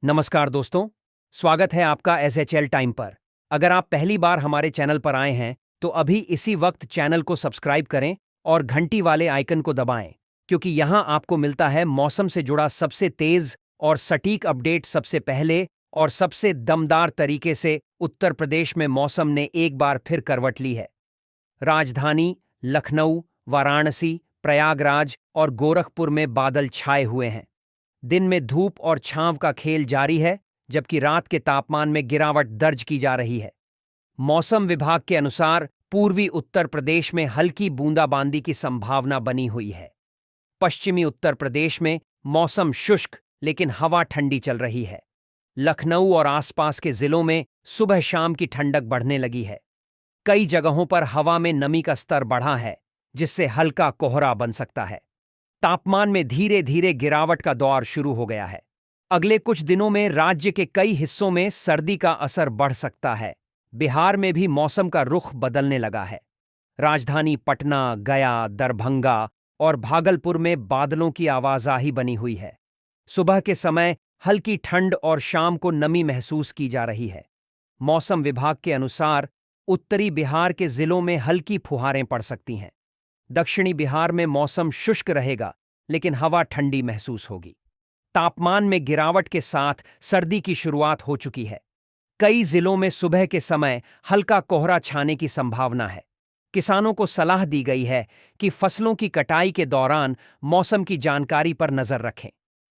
नमस्कार दोस्तों, स्वागत है आपका SHL टाइम पर। अगर आप पहली बार हमारे चैनल पर आए हैं तो अभी इसी वक्त चैनल को सब्सक्राइब करें और घंटी वाले आइकन को दबाएं, क्योंकि यहां आपको मिलता है मौसम से जुड़ा सबसे तेज और सटीक अपडेट सबसे पहले और सबसे दमदार तरीके से। उत्तर प्रदेश में मौसम ने एक बार फिर करवट ली है। राजधानी लखनऊ, वाराणसी, प्रयागराज और गोरखपुर में बादल छाए हुए हैं। दिन में धूप और छांव का खेल जारी है, जबकि रात के तापमान में गिरावट दर्ज की जा रही है। मौसम विभाग के अनुसार पूर्वी उत्तर प्रदेश में हल्की बूंदाबांदी की संभावना बनी हुई है। पश्चिमी उत्तर प्रदेश में मौसम शुष्क लेकिन हवा ठंडी चल रही है। लखनऊ और आसपास के जिलों में सुबह शाम की ठंडक बढ़ने लगी है। कई जगहों पर हवा में नमी का स्तर बढ़ा है, जिससे हल्का कोहरा बन सकता है। तापमान में धीरे धीरे गिरावट का दौर शुरू हो गया है। अगले कुछ दिनों में राज्य के कई हिस्सों में सर्दी का असर बढ़ सकता है। बिहार में भी मौसम का रुख बदलने लगा है। राजधानी पटना, गया, दरभंगा और भागलपुर में बादलों की आवाजाही बनी हुई है। सुबह के समय हल्की ठंड और शाम को नमी महसूस की जा रही है। मौसम विभाग के अनुसार उत्तरी बिहार के जिलों में हल्की फुहारें पड़ सकती हैं। दक्षिणी बिहार में मौसम शुष्क रहेगा, लेकिन हवा ठंडी महसूस होगी। तापमान में गिरावट के साथ सर्दी की शुरुआत हो चुकी है। कई जिलों में सुबह के समय हल्का कोहरा छाने की संभावना है। किसानों को सलाह दी गई है कि फसलों की कटाई के दौरान मौसम की जानकारी पर नजर रखें।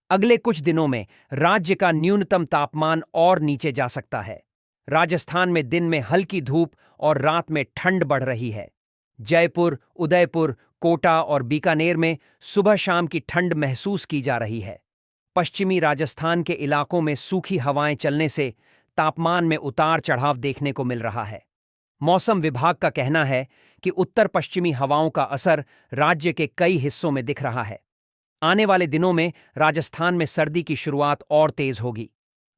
अगले कुछ दिनों में राज्य का न्यूनतम तापमान और नीचे जा सकता है। राजस्थान में दिन में हल्की धूप और रात में ठंड बढ़ रही है। जयपुर, उदयपुर, कोटा और बीकानेर में सुबह शाम की ठंड महसूस की जा रही है। पश्चिमी राजस्थान के इलाकों में सूखी हवाएं चलने से तापमान में उतार चढ़ाव देखने को मिल रहा है। मौसम विभाग का कहना है कि उत्तर पश्चिमी हवाओं का असर राज्य के कई हिस्सों में दिख रहा है। आने वाले दिनों में राजस्थान में सर्दी की शुरुआत और तेज होगी।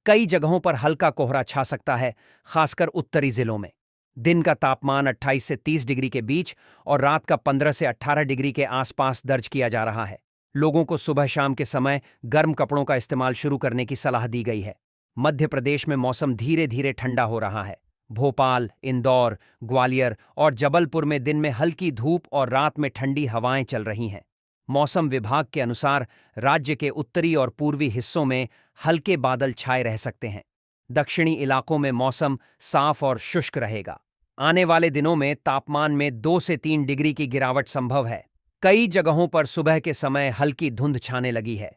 कई जगहों पर हल्का कोहरा छा सकता है, खासकर उत्तरी जिलों में। दिन का तापमान 28 से 30 डिग्री के बीच और रात का 15 से 18 डिग्री के आसपास दर्ज किया जा रहा है। लोगों को सुबह शाम के समय गर्म कपड़ों का इस्तेमाल शुरू करने की सलाह दी गई है। मध्य प्रदेश में मौसम धीरे धीरे ठंडा हो रहा है। भोपाल, इंदौर, ग्वालियर और जबलपुर में दिन में हल्की धूप और रात में ठंडी हवाएं चल रही हैं। मौसम विभाग के अनुसार राज्य के उत्तरी और पूर्वी हिस्सों में हल्के बादल छाए रह सकते हैं। दक्षिणी इलाकों में मौसम साफ और शुष्क रहेगा। आने वाले दिनों में तापमान में 2 से 3 डिग्री की गिरावट संभव है। कई जगहों पर सुबह के समय हल्की धुंध छाने लगी है।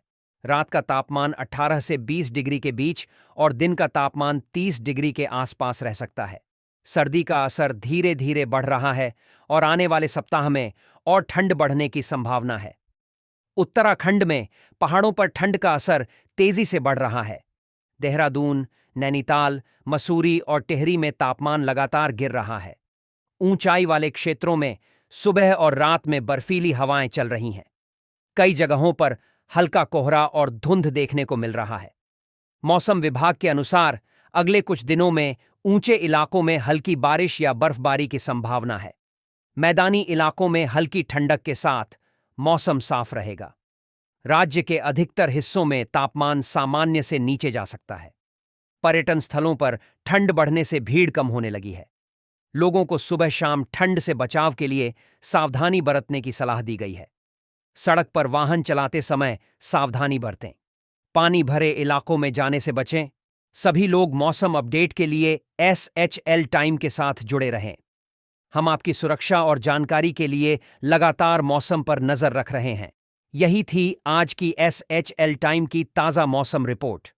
रात का तापमान 18 से 20 डिग्री के बीच और दिन का तापमान 30 डिग्री के आसपास रह सकता है। सर्दी का असर धीरे धीरे बढ़ रहा है और आने वाले सप्ताह में और ठंड बढ़ने की संभावना है। उत्तराखंड में पहाड़ों पर ठंड का असर तेजी से बढ़ रहा है। देहरादून, नैनीताल, मसूरी और टिहरी में तापमान लगातार गिर रहा है। ऊंचाई वाले क्षेत्रों में सुबह और रात में बर्फीली हवाएं चल रही हैं। कई जगहों पर हल्का कोहरा और धुंध देखने को मिल रहा है। मौसम विभाग के अनुसार अगले कुछ दिनों में ऊंचे इलाकों में हल्की बारिश या बर्फबारी की संभावना है। मैदानी इलाकों में हल्की ठंडक के साथ मौसम साफ रहेगा। राज्य के अधिकतर हिस्सों में तापमान सामान्य से नीचे जा सकता है। पर्यटन स्थलों पर ठंड बढ़ने से भीड़ कम होने लगी है। लोगों को सुबह शाम ठंड से बचाव के लिए सावधानी बरतने की सलाह दी गई है। सड़क पर वाहन चलाते समय सावधानी बरतें। पानी भरे इलाकों में जाने से बचें। सभी लोग मौसम अपडेट के लिए SHL टाइम के साथ जुड़े रहें। हम आपकी सुरक्षा और जानकारी के लिए लगातार मौसम पर नजर रख रहे हैं। यही थी आज की SHL टाइम की ताज़ा मौसम रिपोर्ट।